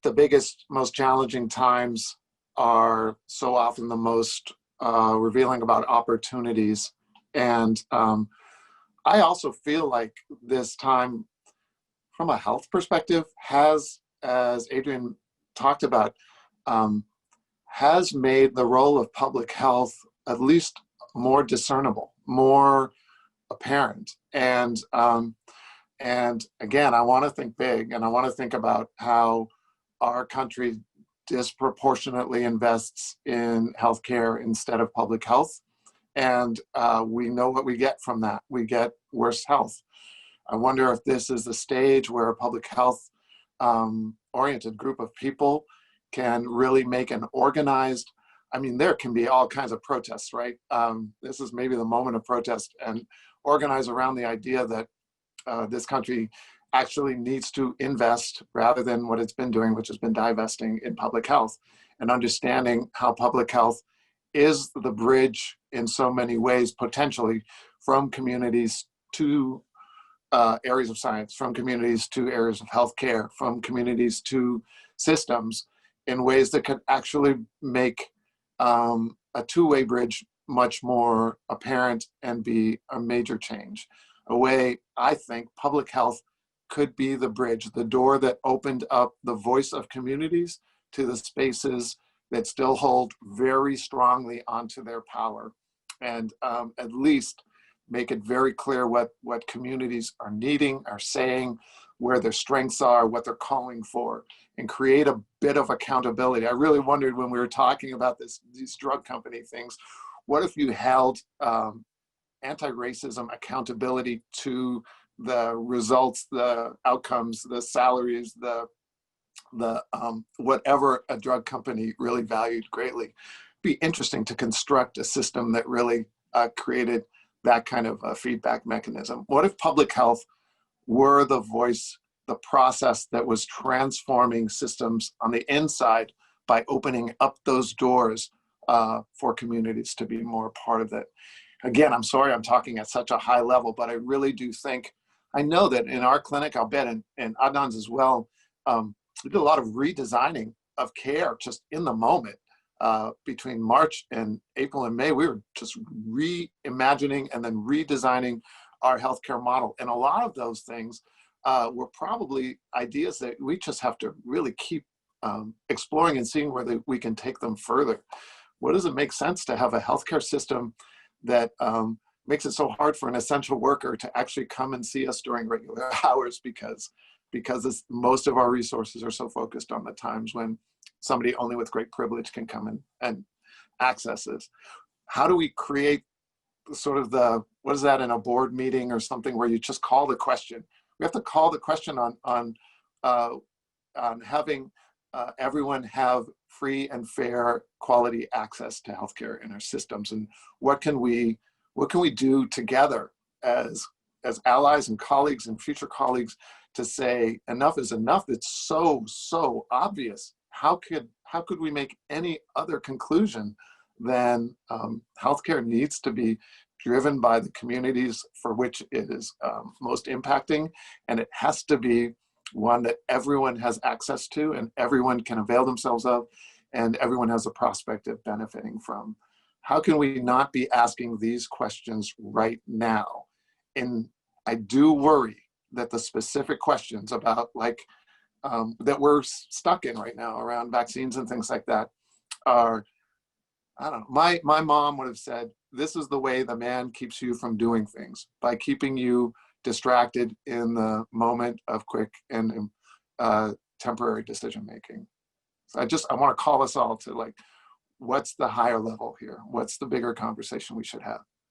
the biggest, most challenging times are so often the most revealing about opportunities. And I also feel like this time, from a health perspective, has, as Adrian talked about, um, has made the role of public health at least more discernible, more apparent. And again, I want to think big, and I want to think about how our country disproportionately invests in healthcare instead of public health. And we know what we get from that. We get worse health. I wonder if this is the stage where a public health oriented group of people can really make an organized, I mean, there can be all kinds of protests, right? This is maybe the moment of protest, and organize around the idea that this country actually needs to invest rather than what it's been doing, which has been divesting in public health, and understanding how public health is the bridge in so many ways, potentially, from communities to areas of science, from communities to areas of healthcare, from communities to systems, in ways that could actually make a two-way bridge much more apparent and be a major change. A way, I think, public health could be the bridge, the door that opened up the voice of communities to the spaces that still hold very strongly onto their power, and at least make it very clear what communities are needing, are saying, where their strengths are, what they're calling for, and create a bit of accountability. I really wondered when we were talking about these drug company things, what if you held anti-racism accountability to the results, the outcomes, the salaries, the whatever a drug company really valued greatly. Be interesting to construct a system that really created that kind of feedback mechanism. What if public health were the voice, the process that was transforming systems on the inside by opening up those doors for communities to be more part of it? Again, I'm sorry I'm talking at such a high level, but I really do think, I know that in our clinic, I'll bet, and Adnan's as well, we did a lot of redesigning of care just in the moment. Between March and April and May, we were just reimagining and then redesigning our healthcare model. And a lot of those things were probably ideas that we just have to really keep exploring and seeing whether we can take them further. What does it make sense to have a healthcare system that makes it so hard for an essential worker to actually come and see us during regular hours because most of our resources are so focused on the times when somebody only with great privilege can come in and access this? How do we create sort of what is that in a board meeting or something where you just call the question? We have to call the question on having everyone have free and fair quality access to healthcare in our systems, and what can we do together as allies and colleagues and future colleagues to say enough is enough? It's so obvious. How could we make any other conclusion than healthcare needs to be driven by the communities for which it is most impacting, and it has to be one that everyone has access to and everyone can avail themselves of and everyone has a prospect of benefiting from? How can we not be asking these questions right now? And I do worry that the specific questions about that we're stuck in right now around vaccines and things like that are, I don't know, my mom would have said, this is the way the man keeps you from doing things, by keeping you distracted in the moment of quick and temporary decision making. So I want to call us all to what's the higher level here? What's the bigger conversation we should have?